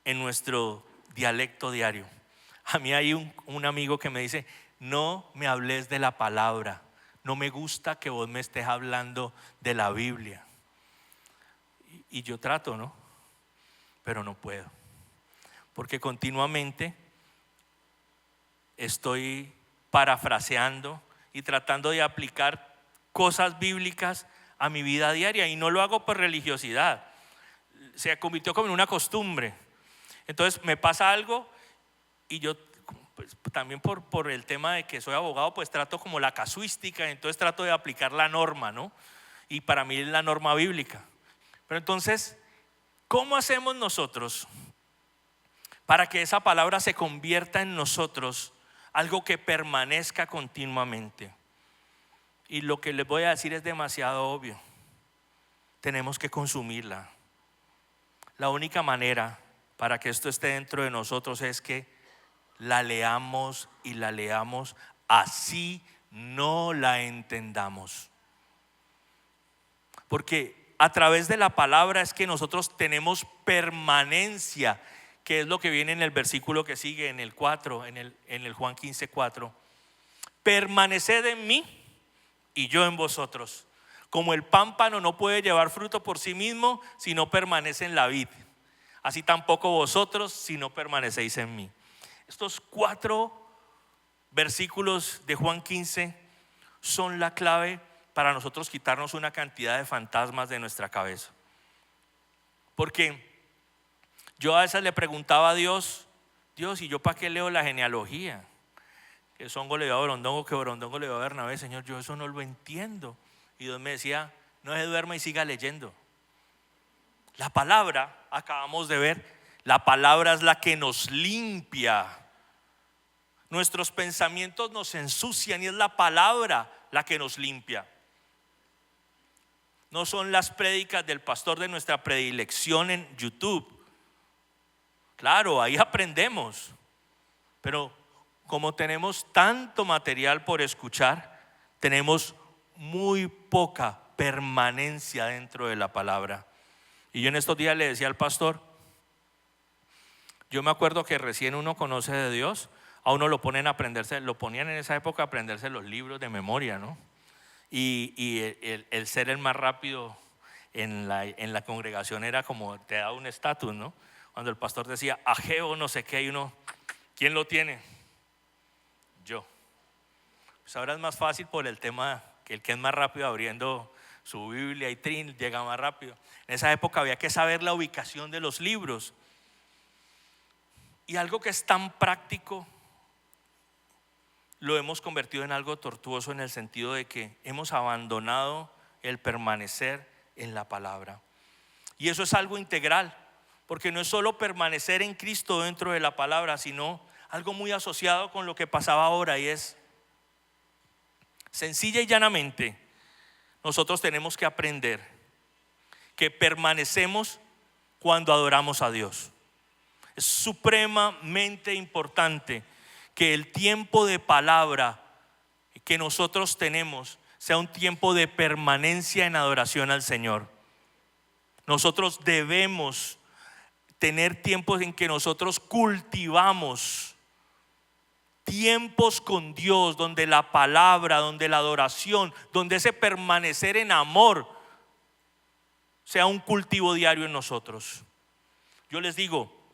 en nuestro dialecto diario. A mí hay un amigo que me dice: no me hables de la palabra, no me gusta que vos me estés hablando de la Biblia. Y yo trato, ¿no? Pero no puedo, porque continuamente estoy parafraseando y tratando de aplicar cosas bíblicas a mi vida diaria, y no lo hago por religiosidad. Se convirtió como en una costumbre. Entonces me pasa algo Y yo pues, también por el tema de que soy abogado, pues trato como la casuística, entonces trato de aplicar la norma, ¿no? Y para mí es la norma bíblica. Pero entonces, ¿cómo hacemos nosotros para que esa palabra se convierta en nosotros algo que permanezca continuamente? Y lo que les voy a decir es demasiado obvio. Tenemos que consumirla. La única manera para que esto esté dentro de nosotros es que la leamos y la leamos, así no la entendamos. Porque a través de la palabra es que nosotros tenemos permanencia, que es lo que viene en el versículo que sigue, en el 4, en el Juan 15:4. Permaneced en mí y yo en vosotros. Como el pámpano no puede llevar fruto por sí mismo si no permanece en la vid, así tampoco vosotros si no permanecéis en mí. Estos 4 versículos de Juan 15 son la clave para nosotros quitarnos una cantidad de fantasmas de nuestra cabeza. Porque yo a veces le preguntaba a Dios, ¿y yo para qué leo la genealogía? Que Songo le dio a Borondongo, que Borondongo le dio a Bernabé. Señor, yo eso no lo entiendo. Y Dios me decía, no se duerma y siga leyendo. La palabra, acabamos de ver, la palabra es la que nos limpia. Nuestros pensamientos nos ensucian y es la palabra la que nos limpia. No son las prédicas del pastor de nuestra predilección en YouTube. Claro, ahí aprendemos. Pero como tenemos tanto material por escuchar, tenemos muy poca permanencia dentro de la palabra. Y yo en estos días le decía al pastor, yo me acuerdo que recién uno conoce de Dios, a uno lo ponen a aprenderse, lo ponían en esa época a aprenderse los libros de memoria, ¿no? Y el ser el más rápido en la congregación era como te da un estatus, ¿no? Cuando el pastor decía Ageo no sé qué, y uno, ¿quién lo tiene? Yo. Pues ahora es más fácil por el tema que el que es más rápido abriendo su Biblia y Trin llega más rápido. En esa época había que saber la ubicación de los libros. Y algo que es tan práctico lo hemos convertido en algo tortuoso, en el sentido de que hemos abandonado el permanecer en la palabra. Y eso es algo integral, porque no es solo permanecer en Cristo dentro de la palabra, sino algo muy asociado con lo que pasaba ahora, y es sencilla y llanamente, nosotros tenemos que aprender que permanecemos cuando adoramos a Dios. Es supremamente importante que el tiempo de palabra que nosotros tenemos sea un tiempo de permanencia en adoración al Señor. Nosotros debemos tener tiempos en que nosotros cultivamos tiempos con Dios, donde la palabra, donde la adoración, donde ese permanecer en amor sea un cultivo diario en nosotros. Yo les digo,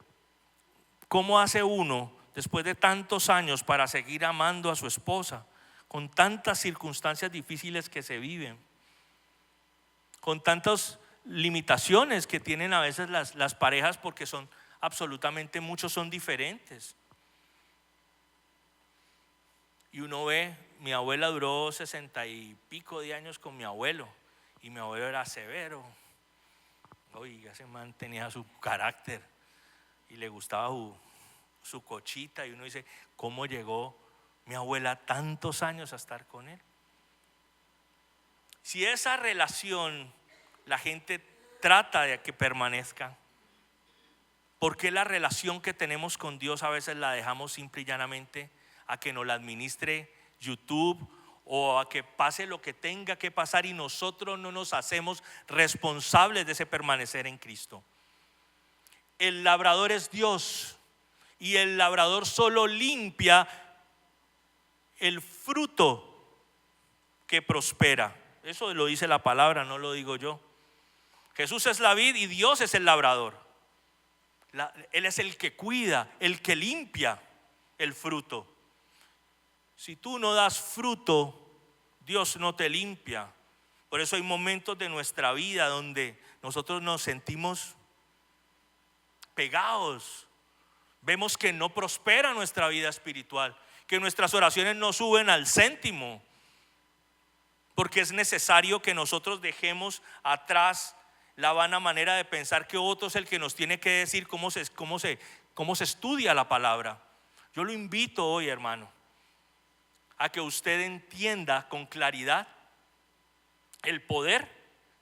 ¿cómo hace uno después de tantos años para seguir amando a su esposa, con tantas circunstancias difíciles que se viven, con tantas limitaciones que tienen a veces las parejas, porque son absolutamente, muchos son diferentes? Y uno ve, mi abuela duró 60 y pico de años con mi abuelo, y mi abuelo era severo. Oiga, ese man tenía su carácter y le gustaba su cochita, y uno dice, ¿cómo llegó mi abuela tantos años a estar con él? Si esa relación la gente trata de que permanezca, ¿por qué la relación que tenemos con Dios a veces la dejamos simple y llanamente a que nos la administre YouTube, o a que pase lo que tenga que pasar, y nosotros no nos hacemos responsables de ese permanecer en Cristo? El labrador es Dios, y el labrador solo limpia el fruto que prospera. Eso lo dice la palabra, no lo digo yo. Jesús es la vid y Dios es el labrador. Él es el que cuida, el que limpia el fruto. Si tú no das fruto, Dios no te limpia. Por eso hay momentos de nuestra vida donde nosotros nos sentimos pegados, vemos que no prospera nuestra vida espiritual, que nuestras oraciones no suben al céntimo, porque es necesario que nosotros dejemos atrás la vana manera de pensar que otro es el que nos tiene que decir cómo se estudia la palabra. Yo lo invito hoy, hermano, a que usted entienda con claridad el poder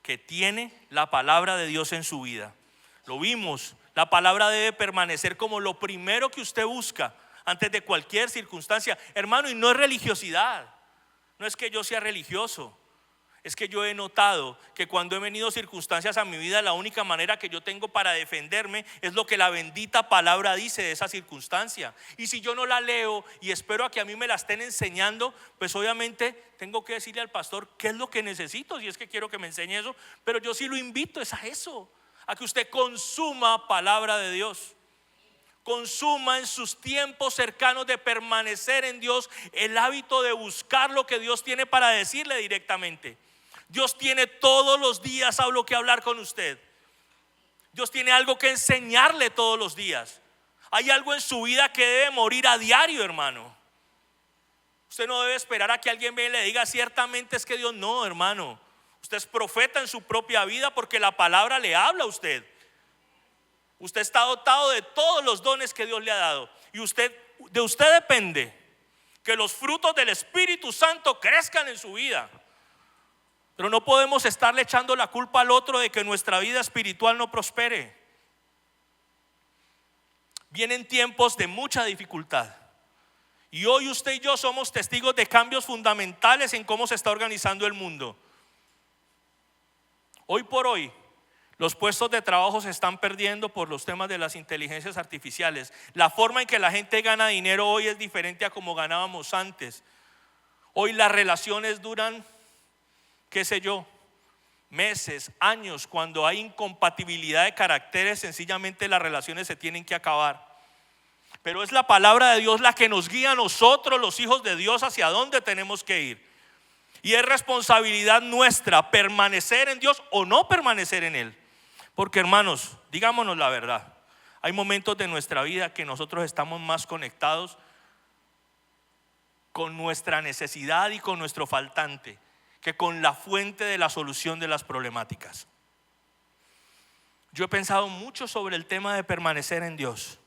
que tiene la palabra de Dios en su vida. Lo vimos, la palabra debe permanecer como lo primero que usted busca antes de cualquier circunstancia, hermano. Y no es religiosidad, no es que yo sea religioso, es que yo he notado que cuando he venido circunstancias a mi vida, la única manera que yo tengo para defenderme es lo que la bendita palabra dice de esa circunstancia. Y si yo no la leo y espero a que a mí me la estén enseñando, pues obviamente tengo que decirle al pastor qué es lo que necesito, si es que quiero que me enseñe eso. Pero yo sí lo invito es a eso, a que usted consuma palabra de Dios. Consuma en sus tiempos cercanos de permanecer en Dios el hábito de buscar lo que Dios tiene para decirle directamente. Dios tiene todos los días algo que hablar con usted. Dios tiene algo que enseñarle todos los días. Hay algo en su vida que debe morir a diario, hermano. Usted no debe esperar a que alguien venga y le diga ciertamente es que Dios. No, hermano. Usted es profeta en su propia vida porque la palabra le habla a usted. Usted está dotado de todos los dones que Dios le ha dado. Y de usted depende que los frutos del Espíritu Santo crezcan en su vida. Pero no podemos estarle echando la culpa al otro de que nuestra vida espiritual no prospere. Vienen tiempos de mucha dificultad. Y hoy usted y yo somos testigos de cambios fundamentales en cómo se está organizando el mundo. Hoy por hoy, los puestos de trabajo se están perdiendo por los temas de las inteligencias artificiales. La forma en que la gente gana dinero hoy es diferente a como ganábamos antes. Hoy las relaciones duran, qué sé yo, meses, años. Cuando hay incompatibilidad de caracteres, sencillamente las relaciones se tienen que acabar. Pero es la palabra de Dios la que nos guía a nosotros, los hijos de Dios, hacia dónde tenemos que ir. Y es responsabilidad nuestra permanecer en Dios o no permanecer en Él. Porque, hermanos, digámonos la verdad, hay momentos de nuestra vida que nosotros estamos más conectados con nuestra necesidad y con nuestro faltante que con la fuente de la solución de las problemáticas. Yo he pensado mucho sobre el tema de permanecer en Dios.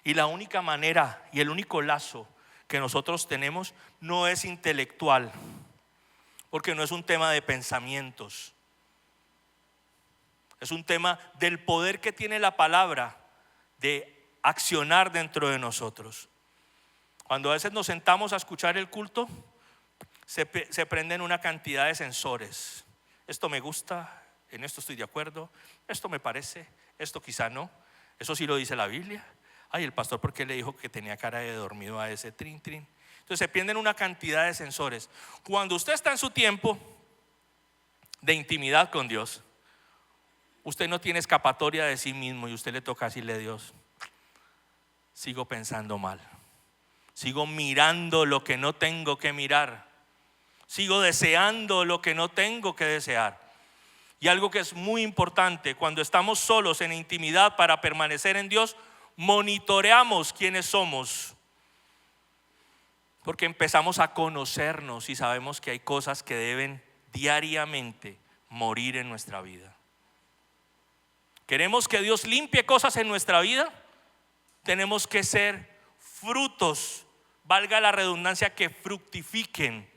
Y la única manera y el único lazo que nosotros tenemos no es intelectual, porque no es un tema de pensamientos. Es un tema del poder que tiene la palabra de accionar dentro de nosotros. Cuando a veces nos sentamos a escuchar el culto, se prenden una cantidad de sensores. Esto me gusta, en esto estoy de acuerdo, esto me parece, esto quizá no. Eso sí lo dice la Biblia. Ay, el pastor, ¿por qué le dijo que tenía cara de dormido a ese trin trin? Entonces se prenden una cantidad de sensores. Cuando usted está en su tiempo de intimidad con Dios, usted no tiene escapatoria de sí mismo y usted le toca decirle a Dios: sigo pensando mal, sigo mirando lo que no tengo que mirar, sigo deseando lo que no tengo que desear. Y algo que es muy importante, cuando estamos solos en intimidad para permanecer en Dios, monitoreamos quiénes somos, porque empezamos a conocernos y sabemos que hay cosas que deben diariamente morir en nuestra vida. ¿Queremos que Dios limpie cosas en nuestra vida? Tenemos que ser frutos, valga la redundancia, que fructifiquen.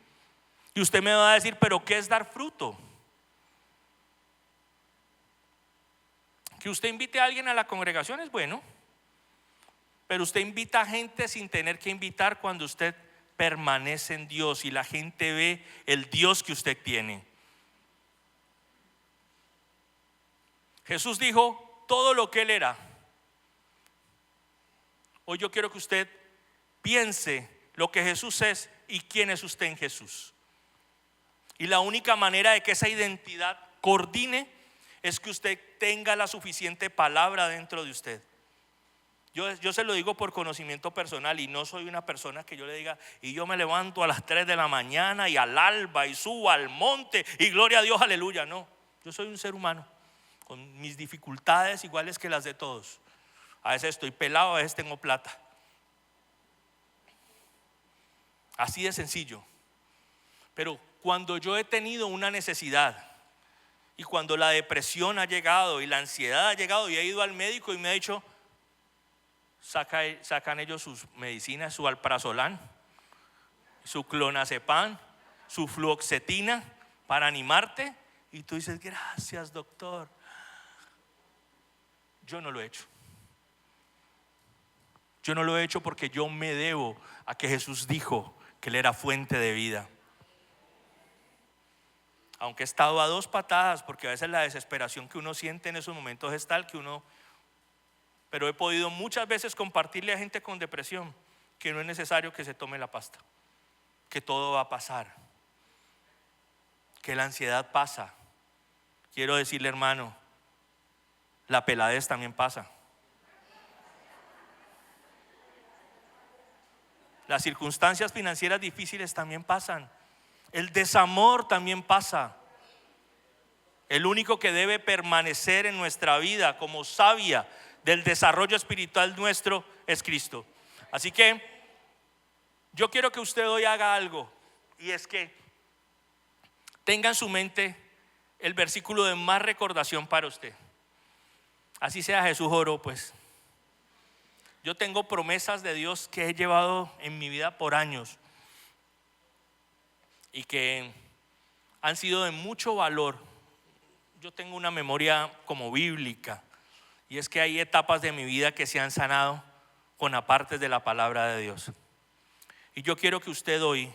Y usted me va a decir, ¿pero qué es dar fruto? Que usted invite a alguien a la congregación es bueno, pero usted invita a gente sin tener que invitar cuando usted permanece en Dios y la gente ve el Dios que usted tiene. Jesús dijo todo lo que Él era. Hoy yo quiero que usted piense lo que Jesús es y quién es usted en Jesús. Y la única manera de que esa identidad coordine es que usted tenga la suficiente palabra dentro de usted. Yo se lo digo por conocimiento personal y no soy una persona que yo le diga y yo me levanto a las 3 de la mañana y al alba y subo al monte y gloria a Dios, aleluya. No, yo soy un ser humano con mis dificultades iguales que las de todos. A veces estoy pelado, a veces tengo plata. Así de sencillo. Pero cuando yo he tenido una necesidad y cuando la depresión ha llegado y la ansiedad ha llegado y he ido al médico y me ha dicho, sacan ellos sus medicinas, su alprazolam, su clonazepam, su fluoxetina para animarte, y tú dices, gracias doctor. Yo no lo he hecho. Yo no lo he hecho porque yo me debo a que Jesús dijo que Él era fuente de vida. Aunque he estado a dos patadas, porque a veces la desesperación que uno siente en esos momentos es tal que uno... Pero he podido muchas veces compartirle a gente con depresión que no es necesario que se tome la pasta, que todo va a pasar, que la ansiedad pasa. Quiero decirle, hermano, la peladez también pasa. Las circunstancias financieras difíciles también pasan. El desamor también pasa. El único que debe permanecer en nuestra vida como savia del desarrollo espiritual nuestro es Cristo. Así que yo quiero que usted hoy haga algo, y es que tenga en su mente el versículo de más recordación para usted. Así sea Jesús oró, pues. Yo tengo promesas de Dios que he llevado en mi vida por años y que han sido de mucho valor. Yo tengo una memoria como bíblica, y es que hay etapas de mi vida que se han sanado con apartes de la palabra de Dios. Y yo quiero que usted hoy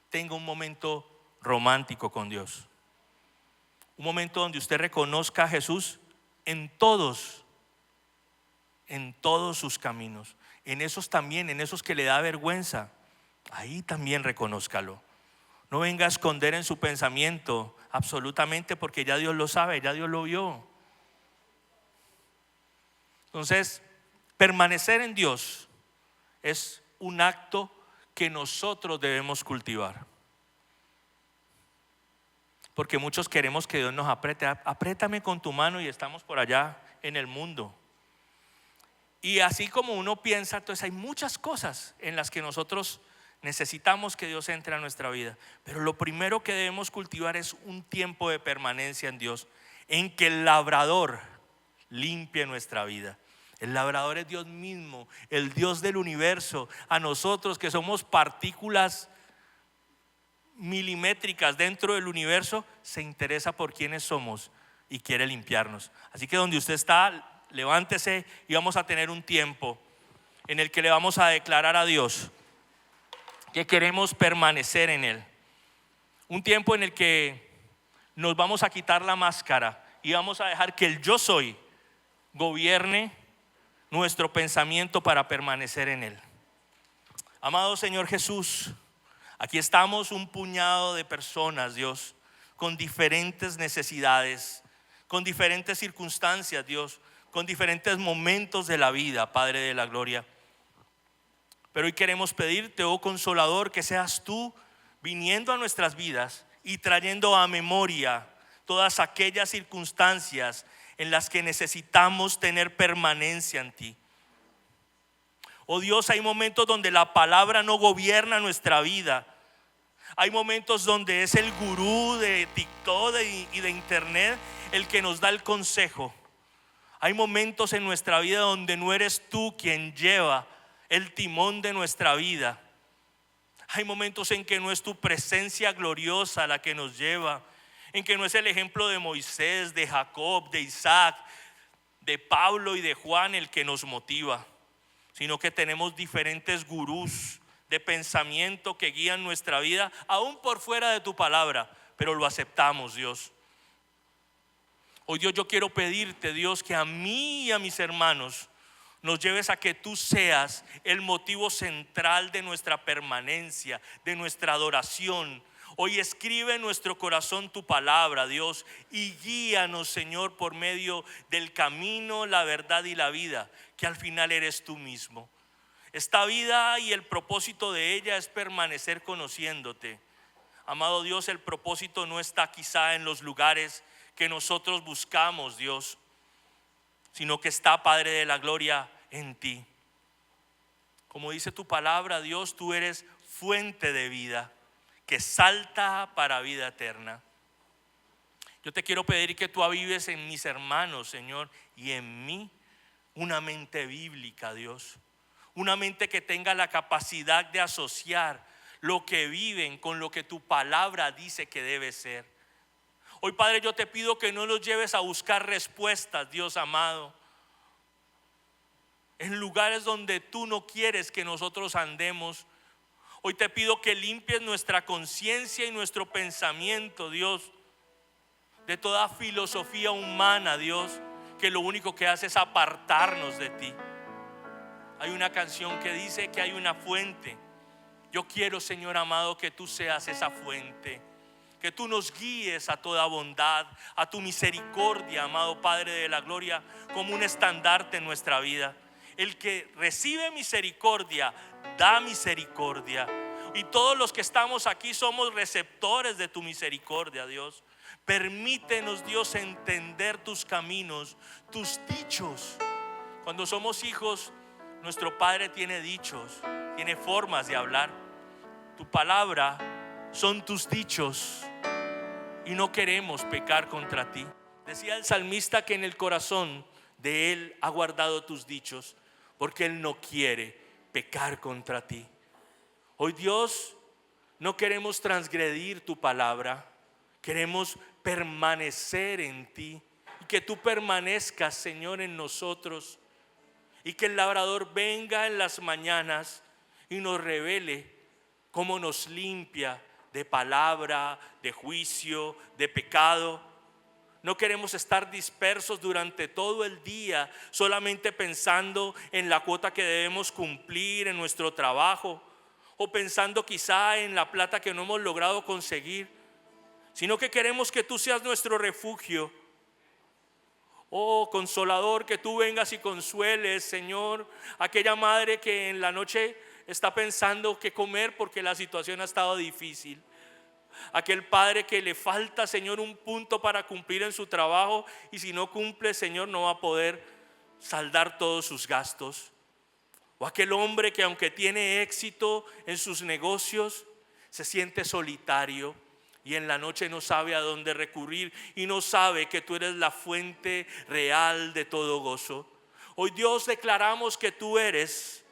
tenga un momento romántico con Dios, un momento donde usted reconozca a Jesús en todos sus caminos, en esos también, en esos que le da vergüenza, ahí también reconózcalo. No venga a esconder en su pensamiento absolutamente, porque ya Dios lo sabe, ya Dios lo vio. Entonces, permanecer en Dios es un acto que nosotros debemos cultivar. Porque muchos queremos que Dios nos apriete. Apriétame con tu mano y estamos por allá en el mundo. Y así como uno piensa, entonces hay muchas cosas en las que nosotros necesitamos que Dios entre a nuestra vida. Pero lo primero que debemos cultivar es un tiempo de permanencia en Dios, en que el labrador limpie nuestra vida. El labrador es Dios mismo, el Dios del universo. A nosotros que somos partículas milimétricas dentro del universo, se interesa por quiénes somos y quiere limpiarnos. Así que donde usted está, levántese y vamos a tener un tiempo en el que le vamos a declarar a Dios que queremos permanecer en Él. Un tiempo en el que nos vamos a quitar la máscara y vamos a dejar que el yo soy gobierne nuestro pensamiento para permanecer en Él. Amado Señor Jesús, aquí estamos un puñado de personas, Dios, con diferentes necesidades, con diferentes circunstancias, Dios, con diferentes momentos de la vida, Padre de la gloria. Pero hoy queremos pedirte, oh Consolador, que seas tú viniendo a nuestras vidas y trayendo a memoria todas aquellas circunstancias en las que necesitamos tener permanencia en ti. Oh Dios, hay momentos donde la palabra no gobierna nuestra vida. Hay momentos donde es el gurú de TikTok y de internet el que nos da el consejo. Hay momentos en nuestra vida donde no eres tú quien lleva el timón de nuestra vida. Hay momentos en que no es tu presencia gloriosa la que nos lleva, en que no es el ejemplo de Moisés, de Jacob, de Isaac, de Pablo y de Juan el que nos motiva, sino que tenemos diferentes gurús de pensamiento que guían nuestra vida, aún por fuera de tu palabra, pero lo aceptamos, Dios. Hoy, Dios, yo quiero pedirte, Dios, que a mí y a mis hermanos nos lleves a que tú seas el motivo central de nuestra permanencia, de nuestra adoración. Hoy escribe en nuestro corazón tu palabra, Dios, y guíanos, Señor, por medio del camino, la verdad y la vida, que al final eres tú mismo. Esta vida y el propósito de ella es permanecer conociéndote. Amado Dios, el propósito no está quizá en los lugares que nosotros buscamos, Dios. sino que está, Padre de la gloria, en ti. Como dice tu palabra, Dios, tú eres fuente de vida que salta para vida eterna. Yo te quiero pedir que tú avives en mis hermanos, Señor, y en mí una mente bíblica, Dios. Una mente que tenga la capacidad de asociar lo que viven con lo que tu palabra dice que debe ser. Hoy, Padre, yo te pido que no nos lleves a buscar respuestas, Dios amado, en lugares donde tú no quieres que nosotros andemos. Hoy te pido que limpies nuestra conciencia y nuestro pensamiento, Dios, de toda filosofía humana, Dios, que lo único que hace es apartarnos de ti. Hay una canción que dice que hay una fuente. Yo quiero, Señor amado, que tú seas esa fuente, que tú nos guíes a toda bondad, a tu misericordia, amado Padre de la gloria, como un estandarte en nuestra vida. El que recibe misericordia, da misericordia. Y todos los que estamos aquí somos receptores de tu misericordia, Dios. Permítenos, Dios, entender tus caminos, tus dichos. Cuando somos hijos, nuestro Padre tiene dichos, tiene formas de hablar. Tu palabra son tus dichos y no queremos pecar contra ti. Decía el salmista que en el corazón de él ha guardado tus dichos, porque él no quiere pecar contra ti. Hoy, Dios, no queremos transgredir tu palabra, queremos permanecer en ti y que tú permanezcas, Señor, en nosotros, y que el labrador venga en las mañanas y nos revele cómo nos limpia de palabra, de juicio, de pecado. No queremos estar dispersos durante todo el día solamente pensando en la cuota que debemos cumplir en nuestro trabajo, o pensando quizá en la plata que no hemos logrado conseguir, sino que queremos que tú seas nuestro refugio. Oh, consolador, que tú vengas y consueles, Señor, aquella madre que en la noche está pensando qué comer porque la situación ha estado difícil. Aquel padre que le falta, Señor, un punto para cumplir en su trabajo, y si no cumple, Señor, no va a poder saldar todos sus gastos. O aquel hombre que, aunque tiene éxito en sus negocios, se siente solitario y en la noche no sabe a dónde recurrir y no sabe que tú eres la fuente real de todo gozo. Hoy, Dios, declaramos que tú eres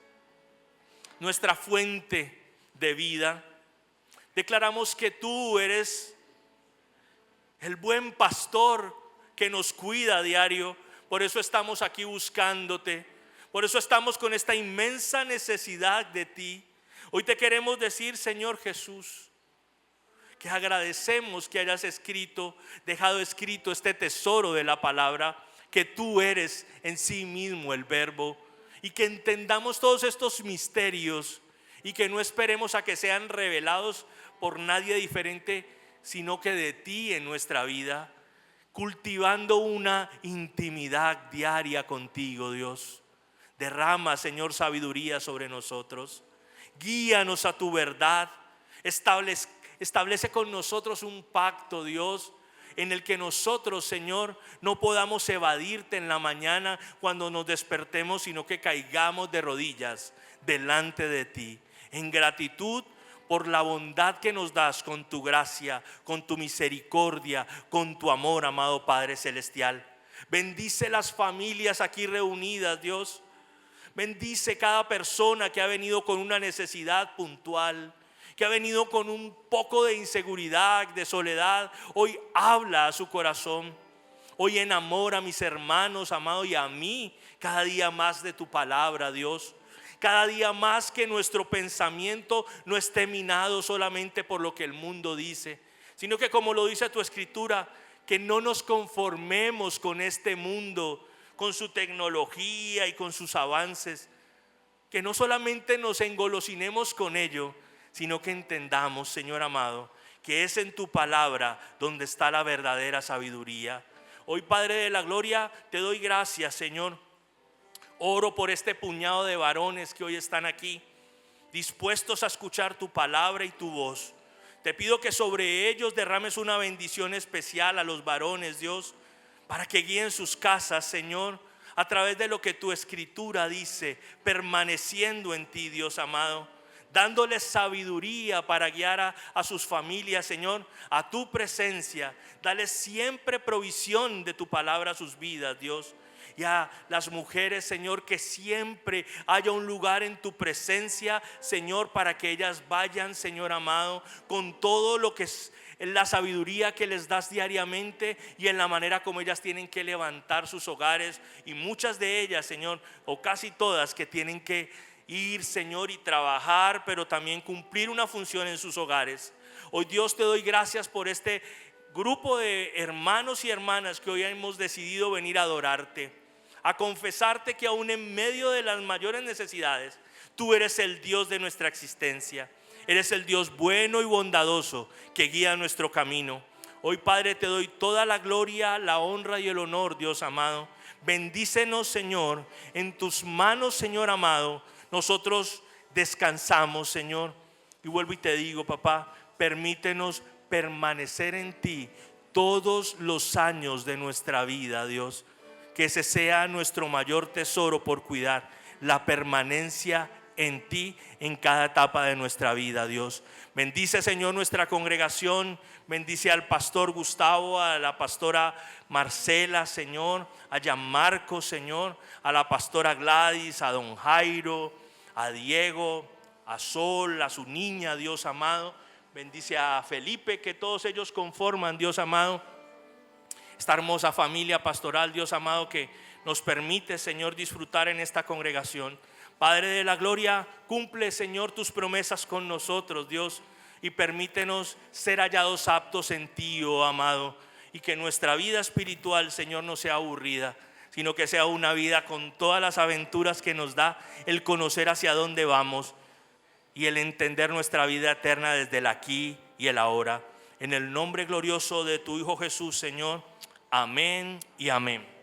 nuestra fuente de vida. Declaramos que tú eres el buen pastor que nos cuida a diario. Por eso estamos aquí buscándote. Por eso estamos con esta inmensa necesidad de ti. Hoy te queremos decir, Señor Jesús, que agradecemos que hayas dejado escrito este tesoro de la palabra, que tú eres en sí mismo el verbo, y que entendamos todos estos misterios y que no esperemos a que sean revelados por nadie diferente, sino que de ti en nuestra vida, cultivando una intimidad diaria contigo, Dios. Derrama, Señor, sabiduría sobre nosotros. Guíanos a tu verdad. Establece con nosotros un pacto, Dios, en el que nosotros, Señor, no podamos evadirte en la mañana cuando nos despertemos, sino que caigamos de rodillas delante de ti, en gratitud por la bondad que nos das con tu gracia, con tu misericordia, con tu amor, amado Padre Celestial. Bendice las familias aquí reunidas, Dios. Bendice cada persona que ha venido con una necesidad puntual, que ha venido con un poco de inseguridad, de soledad. Hoy habla a su corazón. Hoy enamora a mis hermanos, amado, y a mí cada día más de tu palabra, Dios. Cada día más que nuestro pensamiento no esté minado solamente por lo que el mundo dice, sino que, como lo dice tu escritura, que no nos conformemos con este mundo, con su tecnología y con sus avances, que no solamente nos engolosinemos con ello, sino que entendamos, Señor amado, que es en tu palabra donde está la verdadera sabiduría. Hoy, Padre de la gloria, te doy gracias, Señor. Oro por este puñado de varones que hoy están aquí, dispuestos a escuchar tu palabra y tu voz. Te pido que sobre ellos derrames una bendición especial a los varones, Dios, para que guíen sus casas, Señor, a través de lo que tu escritura dice, permaneciendo en ti, Dios amado, dándoles sabiduría para guiar a sus familias, Señor, a tu presencia. Dale siempre provisión de tu palabra a sus vidas, Dios. Y a las mujeres, Señor, que siempre haya un lugar en tu presencia, Señor, para que ellas vayan, Señor amado, con todo lo que es la sabiduría que les das diariamente y en la manera como ellas tienen que levantar sus hogares. Y muchas de ellas, Señor, o casi todas, que tienen que ir, Señor, y trabajar, pero también cumplir una función en sus hogares. Hoy, Dios, te doy gracias por este grupo de hermanos y hermanas que hoy hemos decidido venir a adorarte, a confesarte que aún en medio de las mayores necesidades, tú eres el Dios de nuestra existencia. Eres el Dios bueno y bondadoso que guía nuestro camino. Hoy, Padre, te doy toda la gloria, la honra y el honor, Dios amado. Bendícenos, Señor, en tus manos, Señor amado. Nosotros descansamos, Señor. Y vuelvo y te digo, papá, permítenos permanecer en ti todos los años de nuestra vida, Dios. Que ese sea nuestro mayor tesoro por cuidar, la permanencia en ti en cada etapa de nuestra vida, Dios. Bendice, Señor, nuestra congregación. Bendice al pastor Gustavo, a la pastora Marcela, Señor, a Gianmarco, Señor, a la pastora Gladys, a don Jairo, a Diego, a Sol, a su niña, Dios amado. Bendice a Felipe, que todos ellos conforman, Dios amado, esta hermosa familia pastoral, Dios amado, que nos permite, Señor, disfrutar en esta congregación. Padre de la gloria, cumple, Señor, tus promesas con nosotros, Dios, y permítenos ser hallados aptos en ti, oh amado, y que nuestra vida espiritual, Señor, no sea aburrida, sino que sea una vida con todas las aventuras que nos da el conocer hacia dónde vamos y el entender nuestra vida eterna desde el aquí y el ahora. En el nombre glorioso de tu Hijo Jesús, Señor, amén y amén.